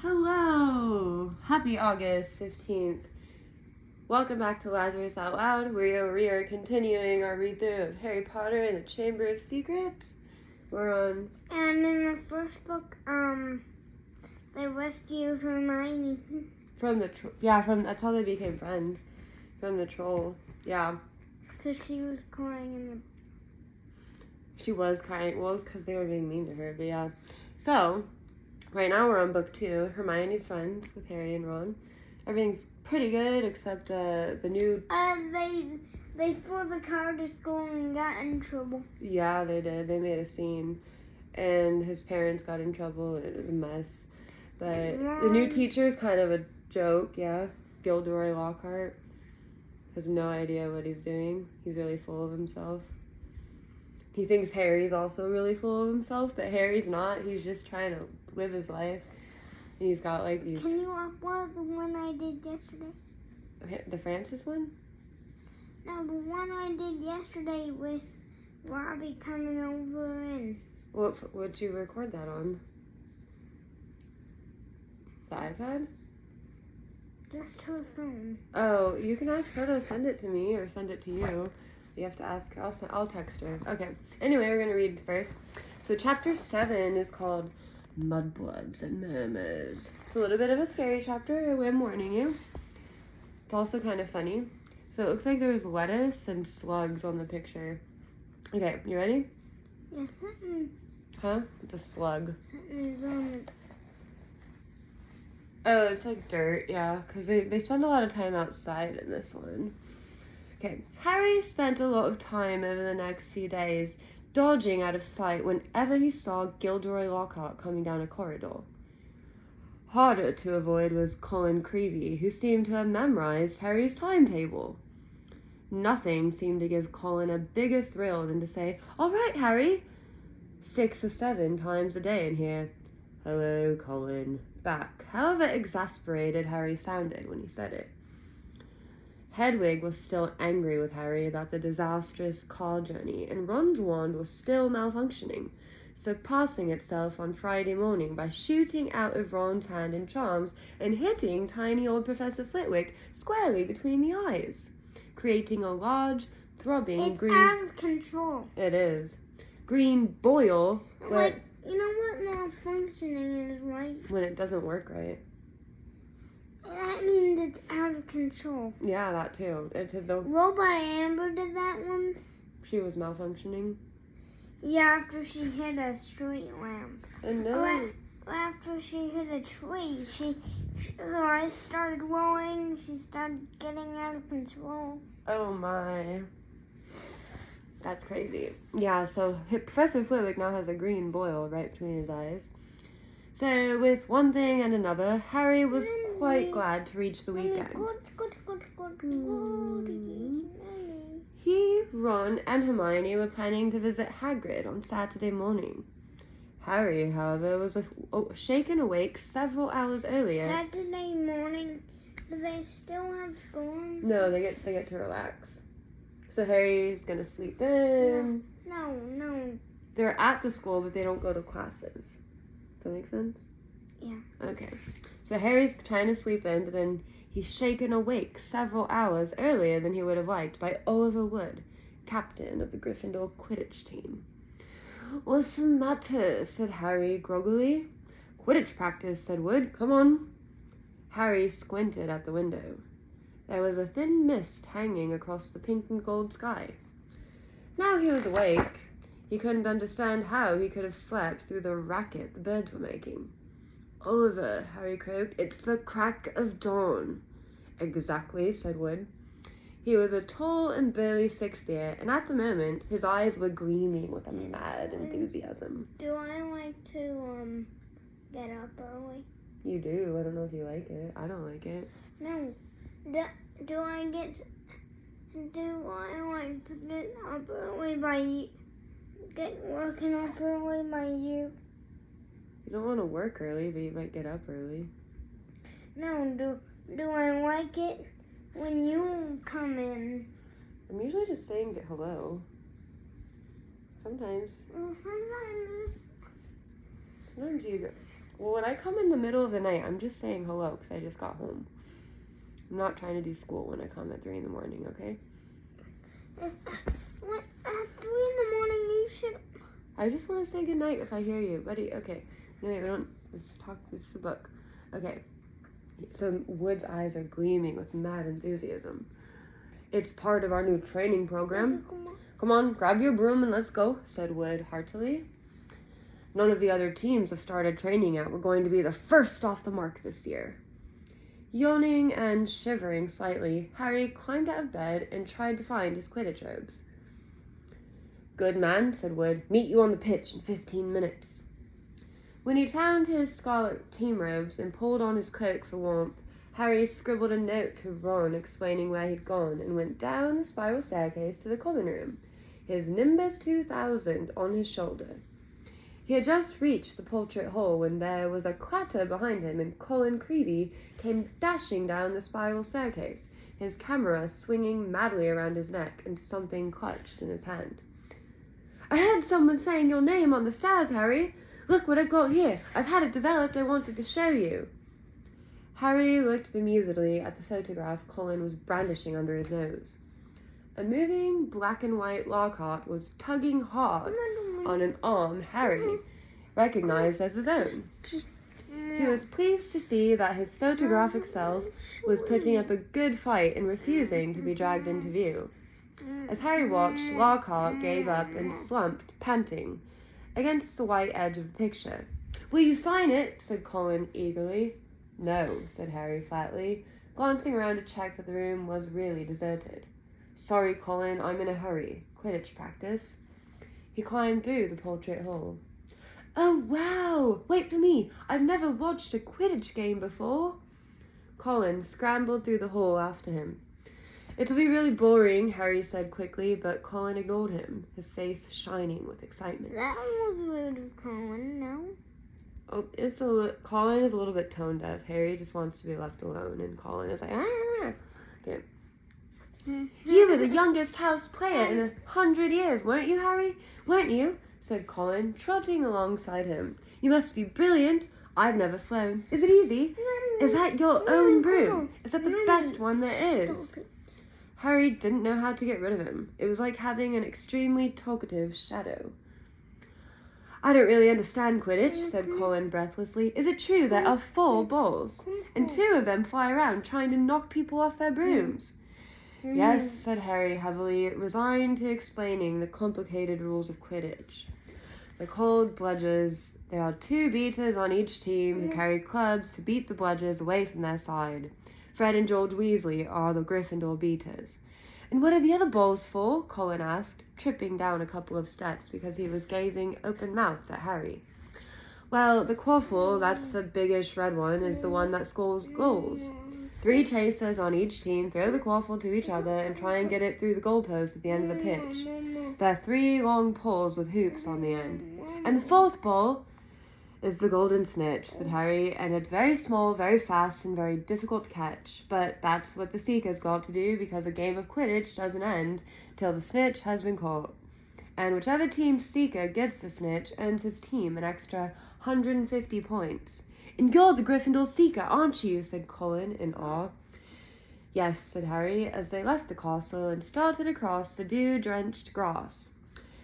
Hello! Happy August 15th. Welcome back to Lazarus Out Loud, where we are continuing our read-through of Harry Potter and the Chamber of Secrets. We're on... And in the first book, they rescued Hermione. From the that's how they became friends. From the troll, yeah. Because she was crying in the... She was crying. Well, it's because they were being mean to her, but yeah. So... right now we're on book 2, Hermione's friends with Harry and Ron. Everything's pretty good except the new... They threw the car to school and got in trouble. Yeah, they did. They made a scene. And his parents got in trouble. It was a mess. But the new teacher is kind of a joke, yeah. Gilderoy Lockhart has no idea what he's doing. He's really full of himself. He thinks Harry's also really full of himself, but Harry's not. He's just trying to live his life. And he's got like these... Can you upload the one I did yesterday? Okay, the Francis one? No, the one I did yesterday with Robbie coming over and... What would you record that on? The iPad? Just her phone. Oh, you can ask her to send it to me or send it to you. You have to ask her. I'll text her. Okay. Anyway, we're going to read first. So chapter 7 is called MUDBLOODS and MURMURS. It's a little bit of a scary chapter. I'm warning you. It's also kind of funny. So it looks like there's lettuce and slugs on the picture. Okay, you ready? Yeah, something... Huh? It's a slug. Something is on it. Oh, it's like dirt, yeah. Because they spend a lot of time outside in this one. Okay, Harry spent a lot of time over the next few days dodging out of sight whenever he saw Gilderoy Lockhart coming down a corridor. Harder to avoid was Colin Creevey, who seemed to have memorized Harry's timetable. Nothing seemed to give Colin a bigger thrill than to say, "All right, Harry," 6 or 7 times a day in here. "Hello, Colin," back, however exasperated Harry sounded when he said it. Hedwig was still angry with Harry about the disastrous car journey, and Ron's wand was still malfunctioning, surpassing itself on Friday morning by shooting out of Ron's hand in charms and hitting tiny old Professor Flitwick squarely between the eyes, creating a large, throbbing green... It's out of control. It is. Green boil. Like, you know what malfunctioning is, right? When it doesn't work right. That means it's out of control. Yeah, that too. Robot Amber did that once. She was malfunctioning? Yeah, after she hit a street lamp. And no. After she hit a tree, her eyes started rolling. She started getting out of control. Oh my. That's crazy. Yeah, so Professor Flitwick now has a green boil right between his eyes. So, with one thing and another, Harry was quite glad to reach the weekend. He, Ron, and Hermione were planning to visit Hagrid on Saturday morning. Harry, however, was shaken awake several hours earlier. Saturday morning? Do they still have school? No, they get to relax. So Harry's gonna sleep in. No. They're at the school, but they don't go to classes. Does that make sense? Yeah. Okay. So Harry's trying to sleep in, but then he's shaken awake several hours earlier than he would have liked by Oliver Wood, captain of the Gryffindor Quidditch team. "What's the matter?" said Harry groggily. "Quidditch practice," said Wood. "Come on." Harry squinted at the window. There was a thin mist hanging across the pink and gold sky. Now he was awake. He couldn't understand how he could have slept through the racket the birds were making. "Oliver," Harry croaked, "it's the crack of dawn." "Exactly," said Wood. He was a tall and burly 6th year, and at the moment his eyes were gleaming with a mad enthusiasm. Do I like to get up early? You do. I don't know if you like it. I don't like it. No. Do I like to get up early by working up early by you? You don't want to work early, but you might get up early. No, do I like it when you come in? I'm usually just saying get hello. Sometimes. Well, sometimes Sometimes you go. Well, when I come in the middle of the night, I'm just saying hello because I just got home. I'm not trying to do school when I come at 3 in the morning, okay? At 3 in the morning, you should... I just want to say goodnight if I hear you, buddy. Okay. No, let's talk. This is the book. Okay. So Wood's eyes are gleaming with mad enthusiasm. It's part of our new training program. Come on, grab your broom and let's go, said Wood heartily. None of the other teams have started training yet. We're going to be the first off the mark this year. Yawning and shivering slightly, Harry climbed out of bed and tried to find his Quidditch robes. Good man, said Wood. Meet you on the pitch in 15 minutes. When he'd found his scarlet team robes and pulled on his coat for warmth, Harry scribbled a note to Ron explaining where he'd gone and went down the spiral staircase to the common room, his Nimbus 2000 on his shoulder. He had just reached the portrait hall when there was a clatter behind him and Colin Creevey came dashing down the spiral staircase, his camera swinging madly around his neck and something clutched in his hand. I heard someone saying your name on the stairs, Harry. Look what I've got here. I've had it developed. I wanted to show you. Harry looked bemusedly at the photograph Colin was brandishing under his nose. A moving black and white Lockhart was tugging hard on an arm Harry recognized as his own. He was pleased to see that his photographic self was putting up a good fight and refusing to be dragged into view. As Harry watched, Lockhart gave up and slumped, panting, against the white edge of the picture. Will you sign it? Said Colin eagerly. No, said Harry flatly, glancing around to check that the room was really deserted. Sorry, Colin, I'm in a hurry. Quidditch practice. He climbed through the portrait hall. Oh, wow! Wait for me! I've never watched a Quidditch game before. Colin scrambled through the hall after him. It'll be really boring, Harry said quickly, but Colin ignored him, his face shining with excitement. That was rude of Colin, no? Oh, Colin is a little bit tone deaf. Harry just wants to be left alone, and Colin is like, ah. Okay. You were the youngest house player in 100 years, weren't you, Harry? Weren't you? Said Colin, trotting alongside him. You must be brilliant. I've never flown. Is it easy? Is that your own broom? Is that the best one there is? Harry didn't know how to get rid of him. It was like having an extremely talkative shadow. I don't really understand Quidditch, said Colin breathlessly. Is it true there are 4 balls, and 2 of them fly around trying to knock people off their brooms? Yes, said Harry heavily, resigned to explaining the complicated rules of Quidditch. They're called bludgers. There are 2 beaters on each team who carry clubs to beat the bludgers away from their side. Fred and George Weasley are the Gryffindor beaters. And what are the other balls for? Colin asked, tripping down a couple of steps because he was gazing open-mouthed at Harry. Well, the quaffle, that's the biggish red one, is the one that scores goals. 3 chasers on each team throw the quaffle to each other and try and get it through the goalpost at the end of the pitch. There are 3 long poles with hoops on the end. And the 4th ball is the golden snitch, said Harry, and it's very small, very fast, and very difficult to catch. But that's what the Seeker's got to do because a game of Quidditch doesn't end till the snitch has been caught. And whichever team's Seeker gets the snitch earns his team an extra 150 points. And you're the Gryffindor Seeker, aren't you? Said Colin in awe. Yes, said Harry, as they left the castle and started across the dew-drenched grass.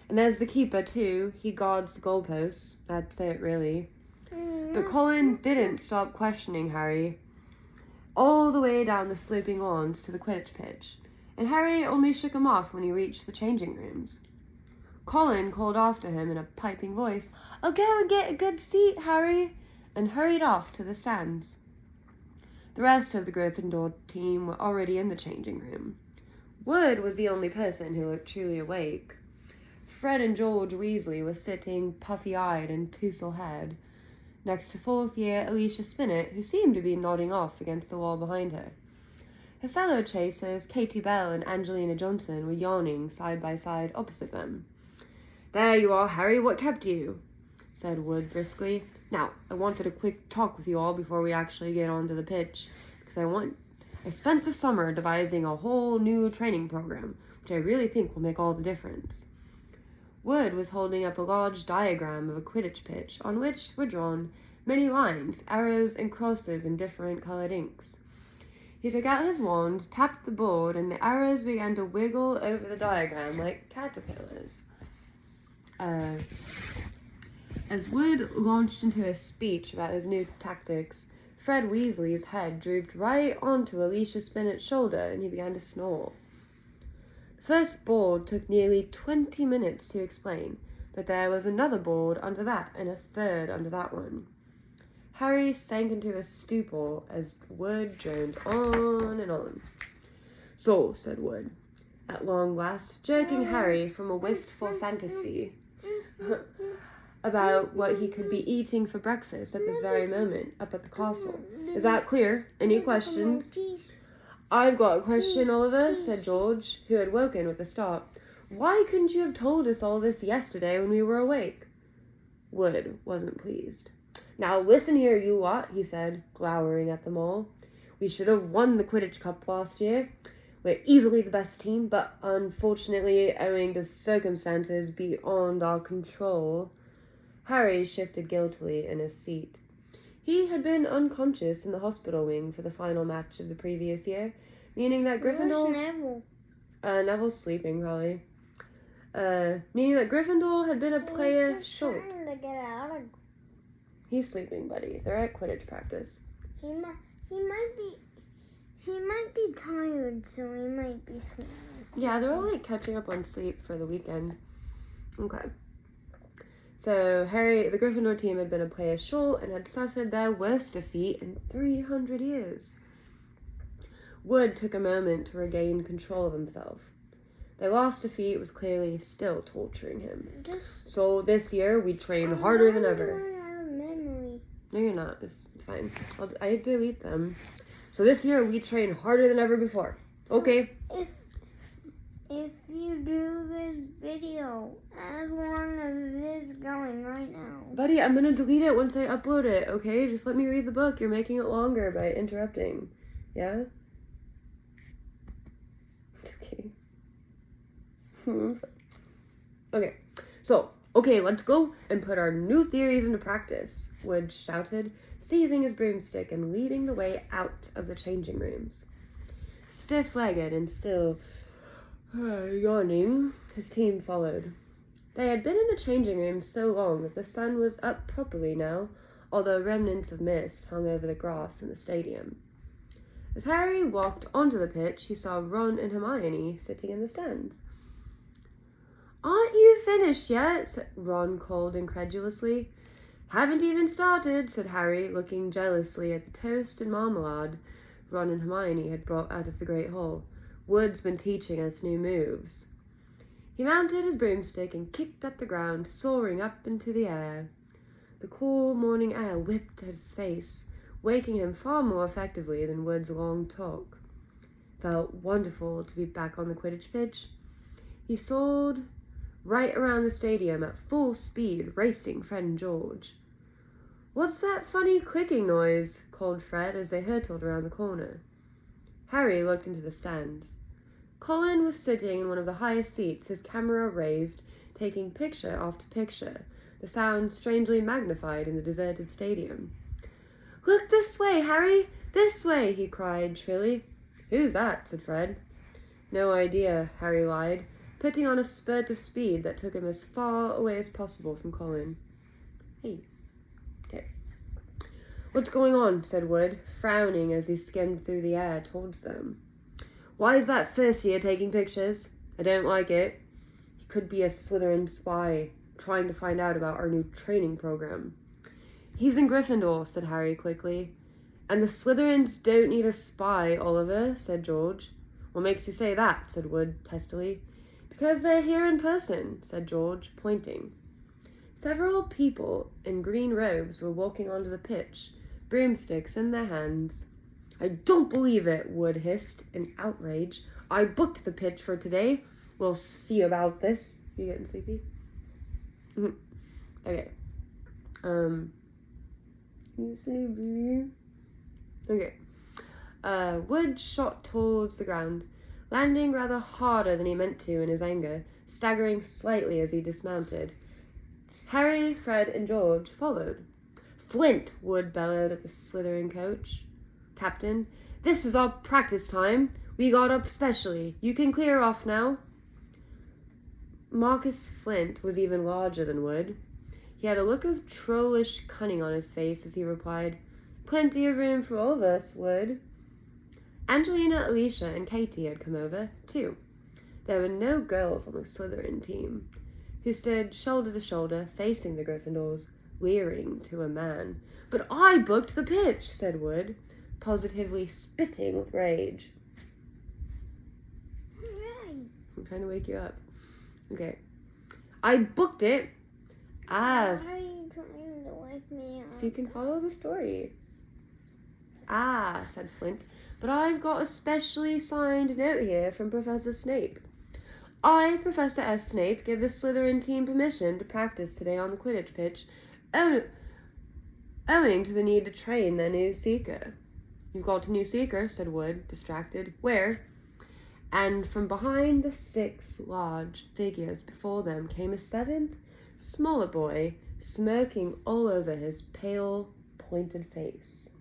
And there's the keeper, too. He guards the goalposts. That's it, really. But Colin didn't stop questioning Harry all the way down the sloping lawns to the Quidditch pitch. And Harry only shook him off when he reached the changing rooms. Colin called after him in a piping voice, I'll go and get a good seat, Harry, and hurried off to the stands. The rest of the Gryffindor team were already in the changing room. Wood was the only person who looked truly awake. Fred and George Weasley were sitting puffy-eyed and tousle-haired, next to 4th-year Alicia Spinnet, who seemed to be nodding off against the wall behind her. Her fellow chasers, Katie Bell and Angelina Johnson, were yawning side by side opposite them. There you are, Harry, what kept you? Said Wood briskly. Now, I wanted a quick talk with you all before we actually get onto the pitch, because I spent the summer devising a whole new training program, which I really think will make all the difference. Wood was holding up a large diagram of a Quidditch pitch, on which were drawn many lines, arrows, and crosses in different coloured inks. He took out his wand, tapped the board, and the arrows began to wiggle over the diagram like caterpillars. As Wood launched into a speech about his new tactics, Fred Weasley's head drooped right onto Alicia Spinnet's shoulder, and he began to snore. The first board took nearly 20 minutes to explain, but there was another board under that, and a third under that one. Harry sank into a stupor as Wood droned on and on. "So," said Wood, at long last, jerking Harry from a wistful fantasy about what he could be eating for breakfast at this very moment up at the castle. "Is that clear? Any questions?" "I've got a question, Oliver," said George, who had woken with a start. "Why couldn't you have told us all this yesterday when we were awake?" Wood wasn't pleased. "Now listen here, you lot," he said, glowering at them all. "We should have won the Quidditch Cup last year. We're easily the best team, but unfortunately, owing to circumstances beyond our control..." Harry shifted guiltily in his seat. He had been unconscious in the hospital wing for the final match of the previous year, meaning that Gryffindor... Where's Neville? Neville's sleeping, probably. Meaning that Gryffindor had been a player short. Trying to get out of... He's sleeping, buddy. They're at Quidditch practice. He might be tired, so he might be sleeping. Yeah, they're all like catching up on sleep for the weekend. Okay. So Harry, the Gryffindor team had been a player short and had suffered their worst defeat in 300 years. Wood took a moment to regain control of himself. Their last defeat was clearly still torturing him. So this year we train harder than ever. Out of memory. No, you're not. It's fine. I delete them. So this year we train harder than ever before. So okay. If you do this video as long as it is going right now. Buddy, I'm gonna delete it once I upload it, okay? Just let me read the book. You're making it longer by interrupting. Yeah? Okay. Okay. So, okay, let's go and put our new theories into practice, Wood shouted, seizing his broomstick and leading the way out of the changing rooms. Stiff-legged and still yawning, his team followed. They had been in the changing rooms so long that the sun was up properly now, although remnants of mist hung over the grass in the stadium. As Harry walked onto the pitch, he saw Ron and Hermione sitting in the stands. "Aren't you finished yet?" Ron called incredulously. "Haven't even started," said Harry, looking jealously at the toast and marmalade Ron and Hermione had brought out of the Great Hall. "Wood's been teaching us new moves." He mounted his broomstick and kicked at the ground, soaring up into the air. The cool morning air whipped at his face, waking him far more effectively than Wood's long talk. Felt wonderful to be back on the Quidditch pitch. He soared right around the stadium at full speed, racing Fred and George. "What's that funny clicking noise?" called Fred as they hurtled around the corner. Harry looked into the stands. Colin was sitting in one of the highest seats, his camera raised, taking picture after picture, the sound strangely magnified in the deserted stadium. "Look this way, Harry! This way!" he cried shrilly. "Who's that?" said Fred. "No idea," Harry lied, putting on a spurt of speed that took him as far away as possible from Colin. "Hey." "Okay." "What's going on?" said Wood, frowning as he skimmed through the air towards them. "Why is that first year taking pictures? I don't like it. He could be a Slytherin spy, trying to find out about our new training program." "He's in Gryffindor," said Harry quickly. "And the Slytherins don't need a spy, Oliver," said George. "What makes you say that?" said Wood testily. "Because they're here in person," said George, pointing. Several people in green robes were walking onto the pitch, broomsticks in their hands. "I don't believe it," Wood hissed in outrage. "I booked the pitch for today. We'll see about this." You getting sleepy? Okay. You sleepy? Okay. Wood shot towards the ground, landing rather harder than he meant to in his anger, staggering slightly as he dismounted. Harry, Fred, and George followed. Flint, Wood bellowed at the Slytherin captain. This is our practice time. We got up specially. You can clear off now. Marcus Flint was even larger than Wood. He had a look of trollish cunning on his face as he replied, Plenty of room for all of us, Wood. Angelina, Alicia, and Katie had come over, too. There were no girls on the Slytherin team, who stood shoulder to shoulder, facing the Gryffindors, leering to a man. But I booked the pitch, said Wood, positively spitting with rage. I'm trying to wake you up. Okay. I booked it. Why are you trying to wake me up? So you can follow the story. Said Flint, but I've got a specially signed note here from Professor Snape. I, Professor S. Snape, give the Slytherin team permission to practice today on the Quidditch pitch, owing to the need to train their new seeker. You've got a new seeker, said Wood, distracted. Where? And from behind the 6 large figures before them came a 7th, smaller boy, smirking all over his pale, pointed face.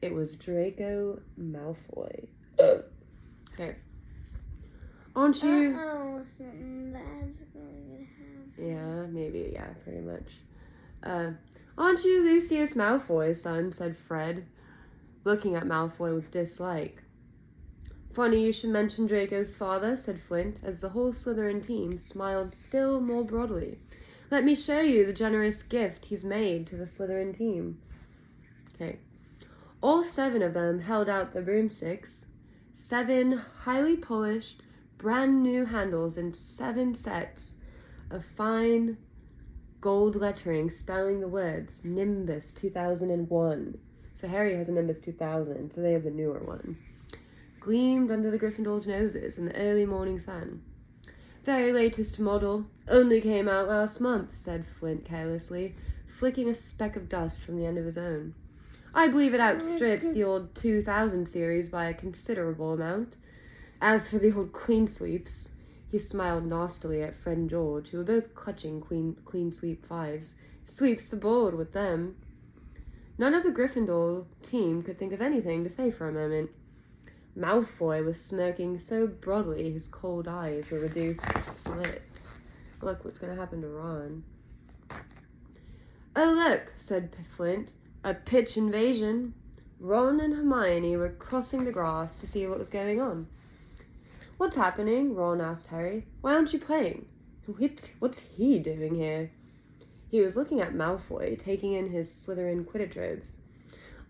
It was Draco Malfoy. Okay. Aren't you... something bad's going to happen. Yeah, maybe, yeah, pretty much. Aren't you Lucius Malfoy's son, said Fred, looking at Malfoy with dislike. Funny you should mention Draco's father, said Flint, as the whole Slytherin team smiled still more broadly. Let me show you the generous gift he's made to the Slytherin team. Okay. All 7 of them held out their broomsticks, 7 highly polished, brand new handles in 7 sets of fine gold lettering spelling the words Nimbus 2001. So Harry has a Nimbus 2000, so they have the newer one. Gleamed under the Gryffindors' noses in the early morning sun. Very latest model, only came out last month, said Flint carelessly, flicking a speck of dust from the end of his own. I believe it outstrips the old 2000 series by a considerable amount. As for the old Queen Sweeps, he smiled nastily at Fred and George, who were both clutching Queen Sweep 5s. Sweeps the board with them. None of the Gryffindor team could think of anything to say for a moment. Malfoy was smirking so broadly his cold eyes were reduced to slits. Look what's going to happen to Ron. Oh, look, said Flint. A pitch invasion. Ron and Hermione were crossing the grass to see what was going on. What's happening? Ron asked Harry. Why aren't you playing? What's he doing here? He was looking at Malfoy, taking in his Slytherin Quidditch robes.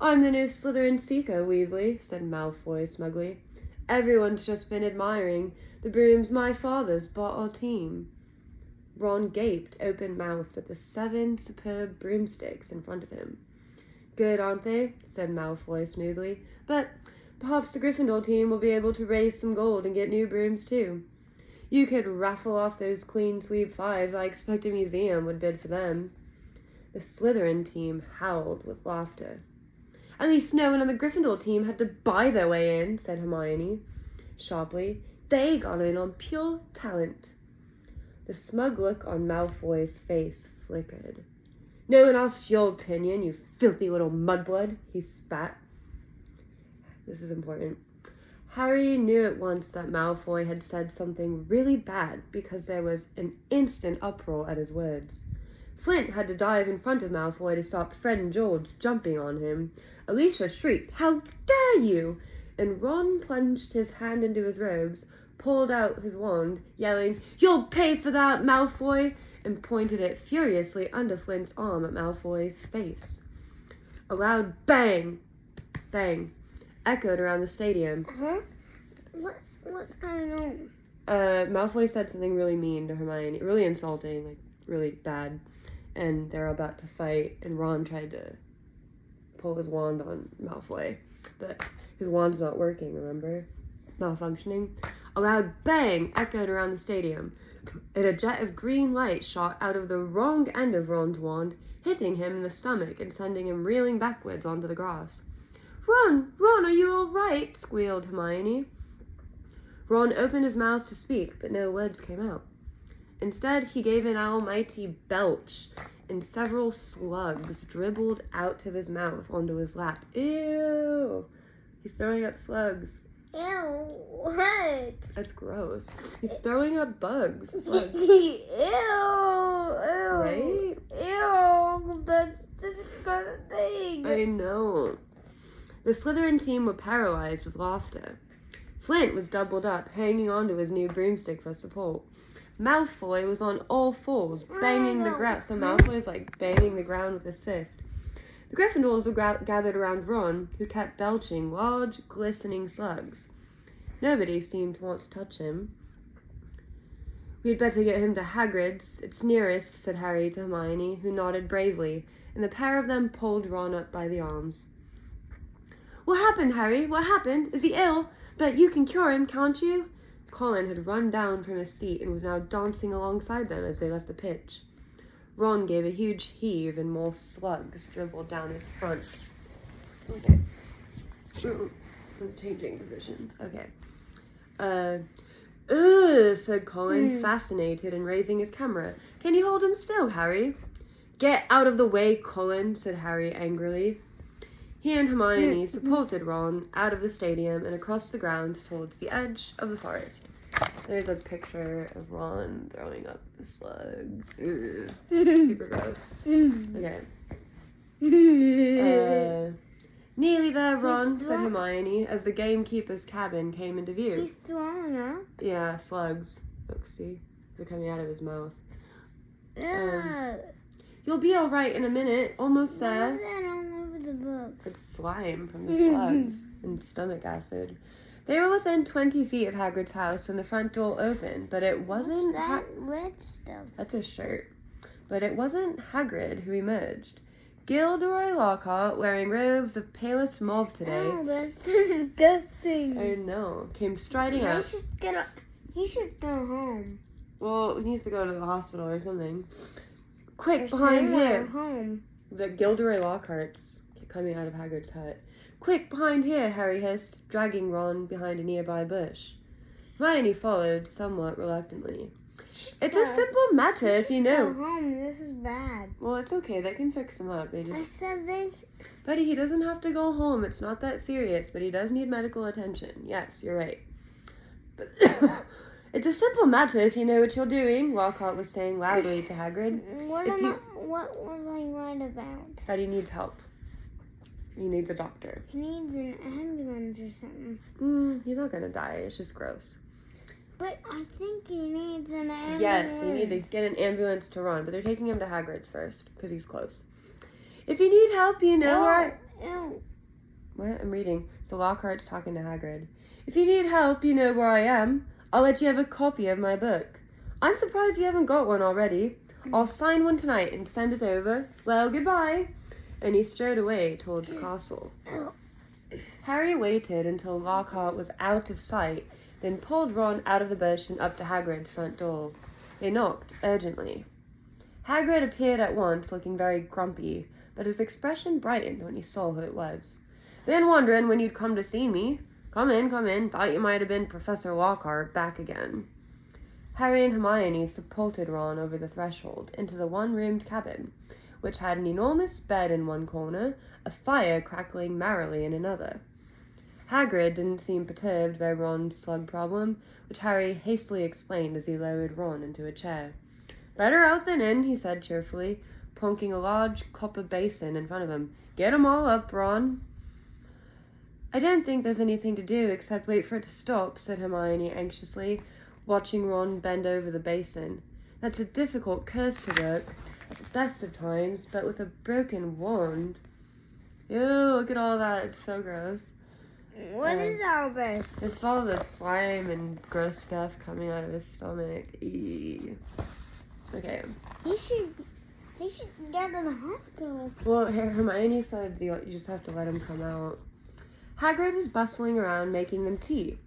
I'm the new Slytherin seeker, Weasley, said Malfoy smugly. Everyone's just been admiring the brooms my father's bought our team. Ron gaped, open-mouthed, at the 7 superb broomsticks in front of him. Good, aren't they? Said Malfoy smoothly. But perhaps the Gryffindor team will be able to raise some gold and get new brooms too. You could raffle off those Queen Sweep 5s. I expect a museum would bid for them. The Slytherin team howled with laughter. At least no one on the Gryffindor team had to buy their way in, said Hermione sharply. They got in on pure talent. The smug look on Malfoy's face flickered. No one asked your opinion, you filthy little mudblood, he spat. This is important. Harry knew at once that Malfoy had said something really bad because there was an instant uproar at his words. Flint had to dive in front of Malfoy to stop Fred and George jumping on him. Alicia shrieked, How dare you! And Ron plunged his hand into his robes, pulled out his wand, yelling, You'll pay for that, Malfoy! And pointed it furiously under Flint's arm at Malfoy's face. A loud bang, bang, echoed around the stadium. Huh? What's going on? Malfoy said something really mean to Hermione, really insulting, like really bad. And they're about to fight, and Ron tried to pull his wand on Malfoy, but his wand's not working, remember? Malfunctioning. A loud bang echoed around the stadium, and a jet of green light shot out of the wrong end of Ron's wand, hitting him in the stomach and sending him reeling backwards onto the grass. Ron, are you all right? Squealed Hermione. Ron opened his mouth to speak, but no words came out. Instead, he gave an almighty belch, and several slugs dribbled out of his mouth onto his lap. Ew! He's throwing up slugs. Ew, what? That's gross. He's throwing up bugs. Slugs. Ew, Right? Ew, that's disgusting. I know. The Slytherin team were paralyzed with laughter. Flint was doubled up, hanging onto his new broomstick for support. Malfoy was on all fours, banging the ground. So Malfoy's like banging the ground with his fist. The Gryffindors were gathered around Ron, who kept belching large, glistening slugs. Nobody seemed to want to touch him. "We'd better get him to Hagrid's. It's nearest," said Harry to Hermione, who nodded bravely, and the pair of them pulled Ron up by the arms. "What happened, Harry? What happened? Is he ill? But you can cure him, can't you?" Colin had run down from his seat and was now dancing alongside them as they left the pitch. Ron gave a huge heave and more slugs dribbled down his front. Okay. I'm changing positions. Okay. Said Colin, fascinated and raising his camera. "Can you hold him still, Harry?" "Get out of the way, Colin," said Harry angrily. He and Hermione supported Ron out of the stadium and across the grounds towards the edge of the forest. There's a picture of Ron throwing up the slugs. Ugh. Super gross. Okay. "Nearly there, Ron," said Hermione, as the gamekeeper's cabin came into view. He's throwing up? Yeah, slugs. Look, see? They're coming out of his mouth. "You'll be all right in a minute. Almost there." Why is that all over the book? It's slime from the slugs and stomach acid. They were within 20 feet of Hagrid's house when the front door opened, but it wasn't... What's that red stuff? That's a shirt. But it wasn't Hagrid who emerged. Gilderoy Lockhart, wearing robes of palest mauve today... Oh, that's disgusting. I know. Came striding out. He should go home. Well, he needs to go to the hospital or something. "Quick, Or behind somewhere here!" home. The Gilderoy Lockhart's coming out of Hagrid's hut. "Quick, behind here," Harry hissed, dragging Ron behind a nearby bush. Hermione followed, somewhat reluctantly. "It's a simple matter if you know." Go home. This is bad. Well, it's okay. They can fix him up. They I just... said this. Buddy, he doesn't have to go home. It's not that serious, but he does need medical attention. Yes, you're right. But it's a simple matter if you know what you're doing, Lockhart was saying loudly to Hagrid. What was I right about? That he needs help. He needs a doctor. He needs an ambulance or something. He's not gonna die. It's just gross. But I think he needs an ambulance. Yes, you need to get an ambulance to Ron, but they're taking him to Hagrid's first, because he's close. "If you need help, you know where Ew. What? I'm reading. So Lockhart's talking to Hagrid. "If you need help, you know where I am. I'll let you have a copy of my book. I'm surprised you haven't got one already. I'll sign one tonight and send it over. Well, goodbye." And he strode away towards the castle. Harry waited until Lockhart was out of sight, then pulled Ron out of the bush and up to Hagrid's front door. They knocked urgently. Hagrid appeared at once, looking very grumpy, but his expression brightened when he saw who it was. "Been wondering when you'd come to see me. Come in, come in. Thought you might have been Professor Lockhart back again." Harry and Hermione supported Ron over the threshold into the one-roomed cabin, which had an enormous bed in one corner, a fire crackling merrily in another. Hagrid didn't seem perturbed by Ron's slug problem, which Harry hastily explained as he lowered Ron into a chair. "Better out than in," he said cheerfully, plonking a large copper basin in front of him. "Get 'em all up, Ron." "I don't think there's anything to do except wait for it to stop," said Hermione anxiously, watching Ron bend over the basin. "That's a difficult curse to work at the best of times, but with a broken wand." Ew, look at all that. It's so gross. What is all this? It's all the slime and gross stuff coming out of his stomach. Eee. Okay. He should get to the hospital. Well, Hermione said you just have to let him come out. Hagrid was bustling around making them tea.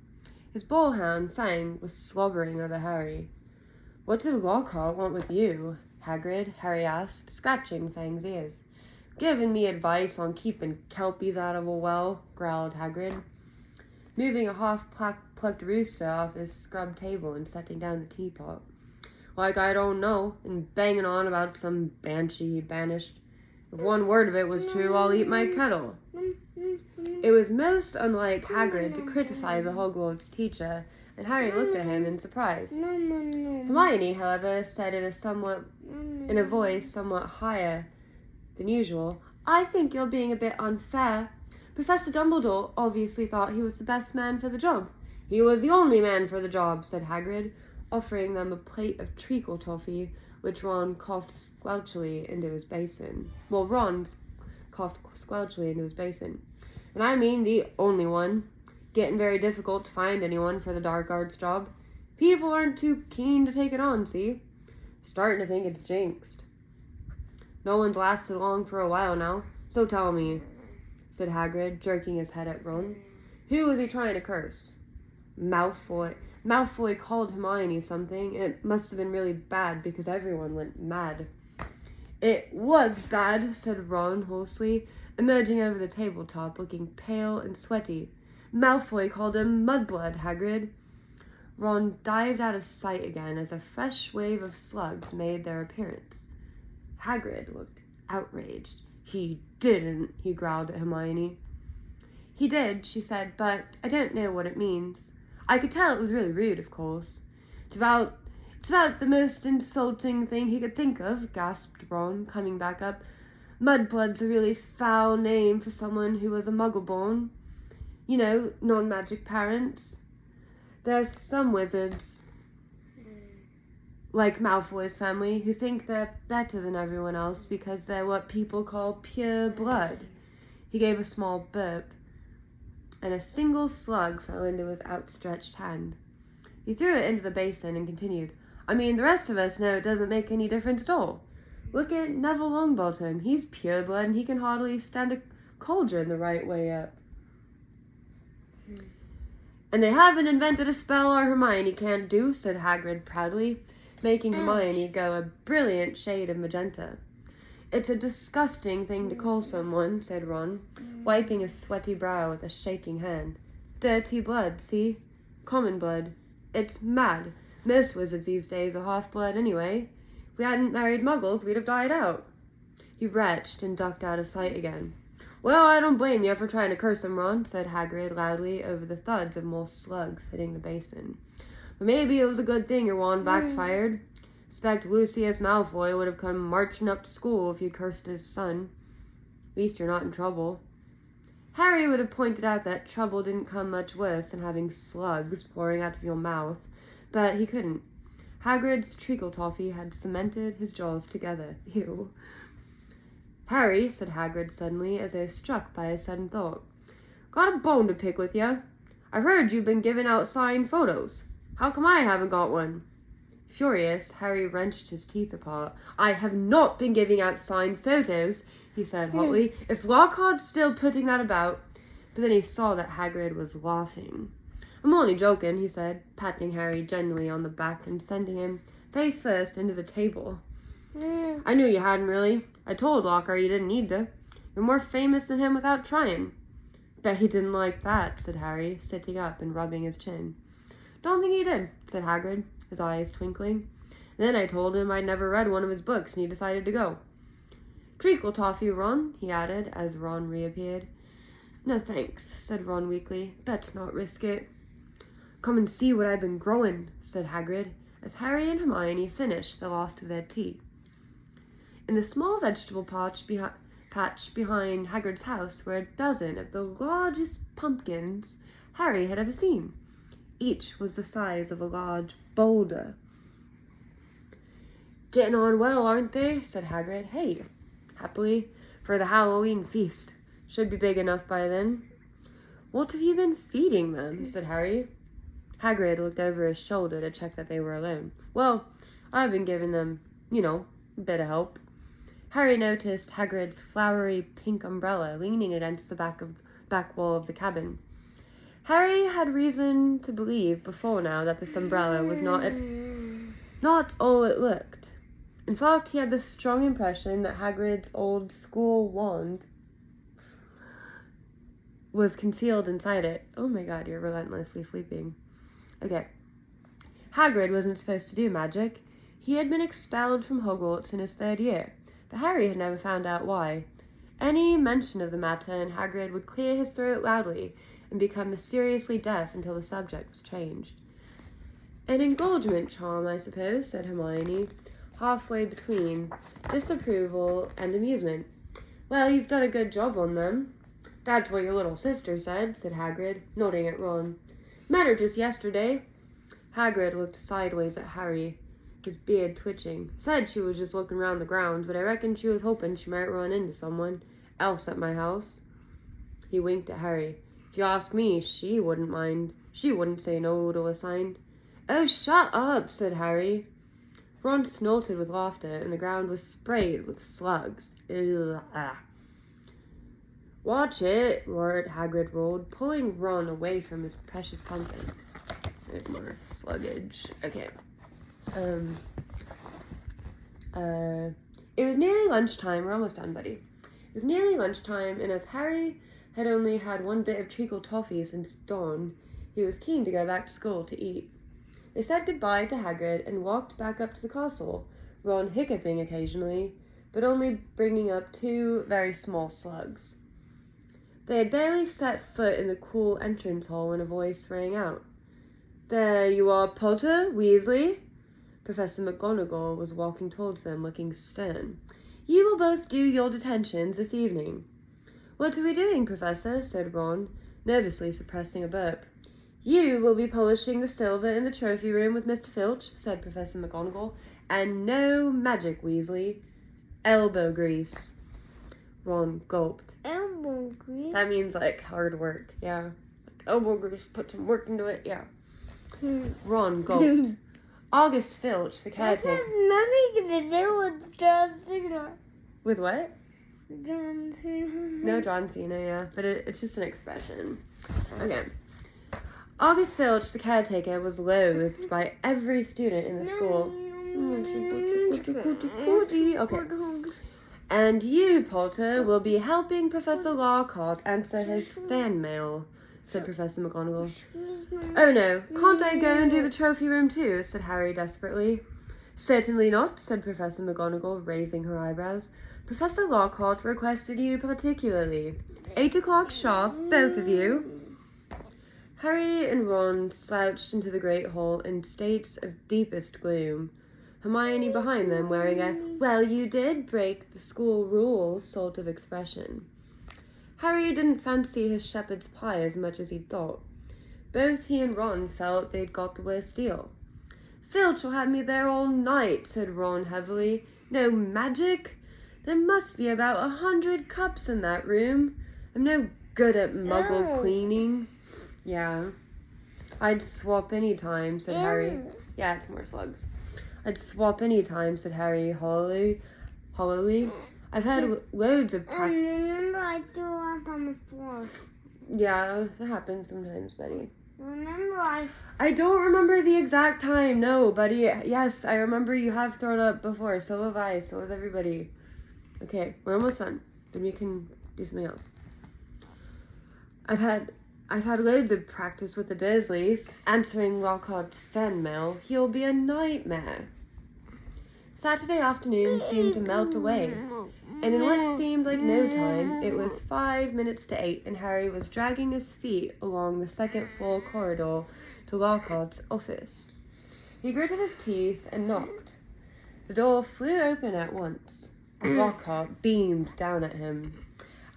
His bullhound, Fang, was slobbering over Harry. "What did Lockhart want with you, Hagrid?" Harry asked, scratching Fang's ears. "Giving me advice on keeping kelpies out of a well," growled Hagrid, moving a half-plucked rooster off his scrubbed table and setting down the teapot. like I don't know, and banging on about some banshee he banished. If one word of it was true, I'll eat my kettle. It was most unlike Hagrid to criticize a Hogwarts teacher, and Harry looked at him in surprise. Hermione, however, said in a voice somewhat higher than usual, I think you're being a bit unfair. Professor Dumbledore obviously thought he was the best man for the job. He was the only man for the job, said Hagrid, offering them a plate of treacle toffee, which Ron coughed squelchily into his basin. Well, Ron coughed squelchily into his basin. And I mean the only one. Getting very difficult to find anyone for the dark arts job. People aren't too keen to take it on, see? Starting to think it's jinxed. No one's lasted long for a while now, so tell me, said Hagrid, jerking his head at Ron. Who was he trying to curse? Malfoy. Malfoy called Hermione something. It must have been really bad because everyone went mad. It was bad, said Ron hoarsely, emerging over the tabletop, looking pale and sweaty. Malfoy called him Mudblood, Hagrid. Ron dived out of sight again as a fresh wave of slugs made their appearance. Hagrid looked outraged. He didn't, he growled at Hermione. He did, she said, but I don't know what it means. I could tell it was really rude, of course. It's about the most insulting thing he could think of, gasped Ron, coming back up. Mudblood's a really foul name for someone who was a muggle-born. You know, non-magic parents. There's some wizards, like Malfoy's family, who think they're better than everyone else because they're what people call pure blood. He gave a small burp, and a single slug fell into his outstretched hand. He threw it into the basin and continued, I mean, the rest of us know it doesn't make any difference at all. Look at Neville Longbottom. He's pure blood and he can hardly stand a cauldron the right way up. And they haven't invented a spell our Hermione can't do, said Hagrid proudly, making Hermione go a brilliant shade of magenta. It's a disgusting thing to call someone, said Ron, wiping his sweaty brow with a shaking hand. Dirty blood, see? Common blood. It's mad. Most wizards these days are half-blood anyway. If we hadn't married muggles, we'd have died out. He retched and ducked out of sight again. Well, I don't blame you for trying to curse them, Ron, said Hagrid loudly over the thuds of more slugs hitting the basin. But maybe it was a good thing your wand backfired. Expect Lucius Malfoy would have come marching up to school if you cursed his son. At least you're not in trouble. Harry would have pointed out that trouble didn't come much worse than having slugs pouring out of your mouth, but he couldn't. Hagrid's treacle toffee had cemented his jaws together. Ew. Harry, said Hagrid suddenly, as though struck by a sudden thought. Got a bone to pick with you. I've heard you've been giving out signed photos. How come I haven't got one? Furious, Harry wrenched his teeth apart. I have not been giving out signed photos, he said hotly. If Lockhart's still putting that about. But then he saw that Hagrid was laughing. I'm only joking, he said, patting Harry gently on the back and sending him face first into the table. I knew you hadn't really. I told Lockhart you didn't need to. You're more famous than him without trying. Bet he didn't like that, said Harry, sitting up and rubbing his chin. Don't think he did, said Hagrid, his eyes twinkling. Then I told him I'd never read one of his books, and he decided to go. Treacle toffee, Ron, he added, as Ron reappeared. No thanks, said Ron weakly. Let's not risk it. Come and see what I've been growing, said Hagrid, as Harry and Hermione finished the last of their tea. In the small vegetable patch behind Hagrid's house were a dozen of the largest pumpkins Harry had ever seen. Each was the size of a large boulder. Getting on well, aren't they? Said Hagrid. Hey, happily, for the Halloween feast. Should be big enough by then. What have you been feeding them? Said Harry. Hagrid looked over his shoulder to check that they were alone. Well, I've been giving them, a bit of help. Harry noticed Hagrid's flowery pink umbrella leaning against the back wall of the cabin. Harry had reason to believe before now that this umbrella was not all it looked. In fact, he had the strong impression that Hagrid's old school wand was concealed inside it. Oh my god, you're relentlessly sleeping. Okay. Hagrid wasn't supposed to do magic. He had been expelled from Hogwarts in his 3rd year, but Harry had never found out why. Any mention of the matter, and Hagrid would clear his throat loudly and become mysteriously deaf until the subject was changed. An engagement charm, I suppose, said Hermione, halfway between disapproval and amusement. Well, you've done a good job on them. That's what your little sister said Hagrid, nodding at Ron. Met her just yesterday. Hagrid looked sideways at Harry, his beard twitching. Said she was just looking round the grounds, but I reckon she was hoping she might run into someone else at my house. He winked at Harry. If you ask me, she wouldn't mind. She wouldn't say no to a sign. Oh, shut up, said Harry. Ron snorted with laughter, and the ground was sprayed with slugs. Ugh. Watch it, roared Hagrid roared, pulling Ron away from his precious pumpkins. There's more sluggage. Okay. It was nearly lunchtime. We're almost done, buddy. It was nearly lunchtime, and as Harry had only had one bit of treacle toffee since dawn, he was keen to go back to school to eat. They said goodbye to Hagrid and walked back up to the castle, Ron hiccuping occasionally, but only bringing up 2 very small slugs. They had barely set foot in the cool entrance hall when a voice rang out. There you are, Potter, Weasley. Professor McGonagall was walking towards them, looking stern. You will both do your detentions this evening. What are we doing, Professor? Said Ron, nervously suppressing a burp. You will be polishing the silver in the trophy room with Mr. Filch, said Professor McGonagall, and no magic, Weasley. Elbow grease. Ron gulped. Elbow grease? That means, like, hard work, yeah. Like, elbow grease, put some work into it, yeah. Ron gulped. August Filch, the caretaker. That has nothing to do with John Cena. With what? John Cena. No, John Cena, yeah. But it's just an expression. Okay. August Filch, the caretaker, was loathed by every student in the school. Okay. And you, Potter, will be helping Professor Lockhart answer his fan mail, said Professor McGonagall. Oh no, can't I go and do the trophy room too? Said Harry desperately. Certainly not, said Professor McGonagall, raising her eyebrows. Professor Lockhart requested you particularly. 8 o'clock sharp, both of you. Harry and Ron slouched into the great hall in states of deepest gloom, Hermione behind them wearing a, well, you did break the school rules sort of expression. Harry didn't fancy his shepherd's pie as much as he'd thought. Both he and Ron felt they'd got the worst deal. Filch will have me there all night, said Ron heavily. No magic? There must be about 100 cups in that room. I'm no good at muggle cleaning. Yeah. I'd swap any time, said Harry. Yeah, it's more slugs. I'd swap any time, said Harry hollowly. I've had loads of practice. Remember I threw up on the floor. Yeah, that happens sometimes, buddy. Remember I don't remember the exact time, no, buddy. Yes, I remember you have thrown up before. So have I. So has everybody. Okay, we're almost done. Then we can do something else. I've had loads of practice with the Dursleys. Answering Lockhart's fan mail, he'll be a nightmare. Saturday afternoon seemed to melt away, and in what seemed like no time, it was 5 minutes to 8, and Harry was dragging his feet along the second-floor corridor to Lockhart's office. He gritted his teeth and knocked. The door flew open at once, and Lockhart beamed down at him.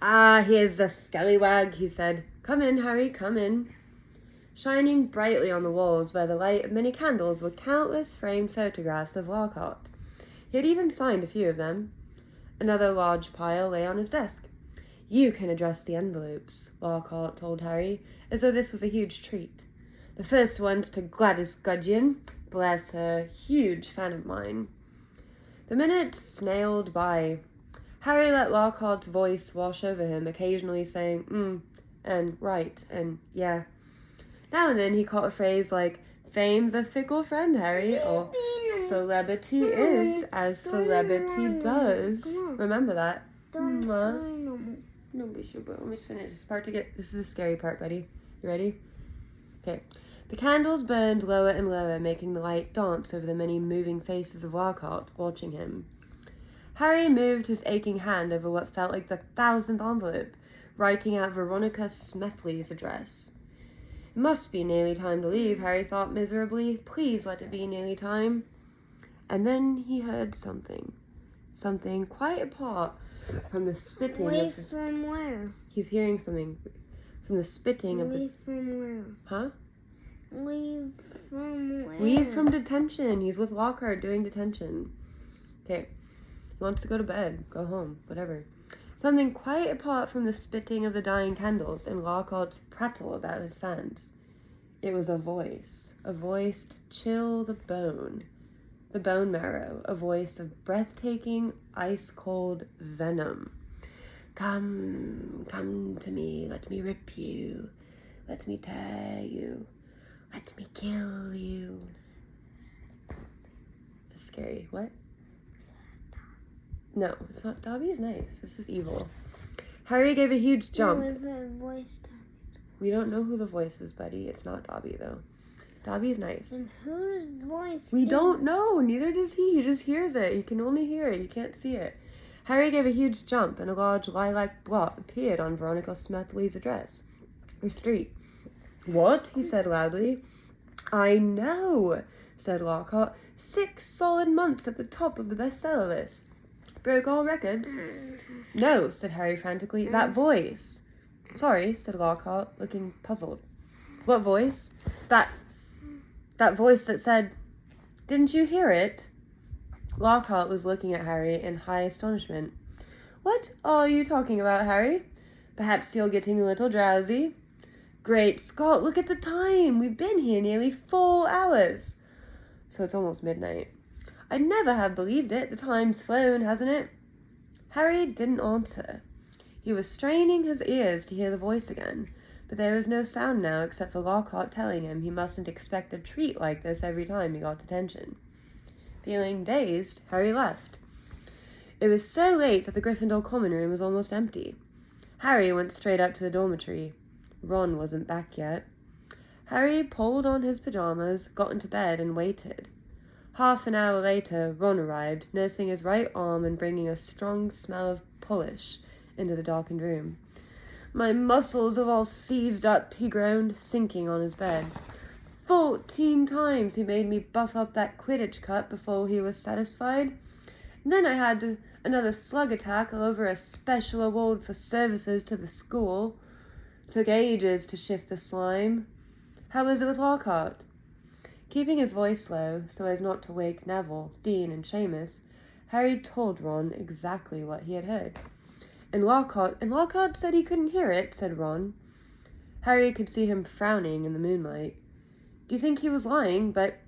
Ah, here's the scallywag, he said. Come in, Harry, come in. Shining brightly on the walls by the light of many candles were countless framed photographs of Lockhart. He had even signed a few of them. Another large pile lay on his desk. You can address the envelopes, Lockhart told Harry, as though this was a huge treat. The first one's to Gladys Gudgeon. Bless her, huge fan of mine. The minutes snailed by. Harry let Lockhart's voice wash over him, occasionally saying, and right, and yeah. Now and then he caught a phrase like, fame's a fickle friend, Harry, or celebrity is as celebrity does. Remember that. No, we should almost finish this part to get. This is the scary part, buddy. You ready? Okay. The candles burned lower and lower, making the light dance over the many moving faces of Lockhart watching him. Harry moved his aching hand over what felt like the 1,000th envelope, writing out Veronica Smethly's address. It must be nearly time to leave, Harry thought miserably. Please let it be nearly time. And then he heard something. Something quite apart from the spitting Leave from where? He's hearing something from the spitting of the... Leave from where? Huh? Leave from where? Leave from detention. He's with Lockhart doing detention. Okay. He wants to go to bed. Go home. Whatever. Something quite apart from the spitting of the dying candles and Lockhart's prattle about his fans. It was a voice. A voice to chill the bone marrow. A voice of breathtaking, ice-cold venom. Come to me. Let me rip you. Let me tear you. Let me kill you. It's scary. What? No, it's not. Dobby is nice. This is evil. Harry gave a huge jump. Who is that voice? We don't know who the voice is, buddy. It's not Dobby, though. Dobby's nice. And whose voice We is... don't know. Neither does he. He just hears it. He can only hear it. He can't see it. Harry gave a huge jump, and a large lilac blot appeared on Veronica Smethly's address. Her street. What? He said loudly. I know, said Lockhart. 6 solid months at the top of the bestseller list. Broke all records. No, said Harry frantically. That voice. Sorry, said Lockhart, looking puzzled. What voice? That voice that said, didn't you hear it? Lockhart was looking at Harry in high astonishment. What are you talking about, Harry? Perhaps you're getting a little drowsy. Great Scott, look at the time. We've been here nearly 4 hours. So it's almost midnight. I'd never have believed it. The time's flown, hasn't it? Harry didn't answer. He was straining his ears to hear the voice again, but there was no sound now except for Lockhart telling him he mustn't expect a treat like this every time he got detention. Feeling dazed, Harry left. It was so late that the Gryffindor common room was almost empty. Harry went straight up to the dormitory. Ron wasn't back yet. Harry pulled on his pajamas, got into bed, and waited. Half an hour later, Ron arrived, nursing his right arm and bringing a strong smell of polish into the darkened room. My muscles have all seized up, he groaned, sinking on his bed. 14 times he made me buff up that Quidditch cut before he was satisfied. And then I had another slug attack all over a special award for services to the school. Took ages to shift the slime. How was it with Lockhart? Keeping his voice low, so as not to wake Neville, Dean, and Seamus, Harry told Ron exactly what he had heard. And Lockhart said he couldn't hear it, said Ron. Harry could see him frowning in the moonlight. Do you think he was lying? But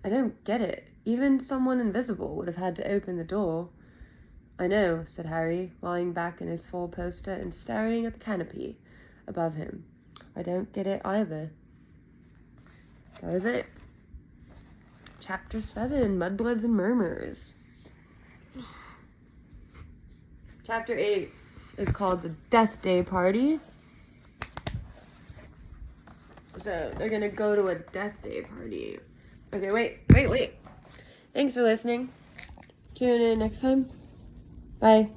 I don't get it. Even someone invisible would have had to open the door. I know, said Harry, lying back in his four-poster and staring at the canopy above him. I don't get it either. That was it. Chapter 7, Mudbloods and Murmurs. Chapter 8 is called The Death Day Party. So, they're gonna go to a Death Day party. Okay, wait. Thanks for listening. Tune in next time. Bye.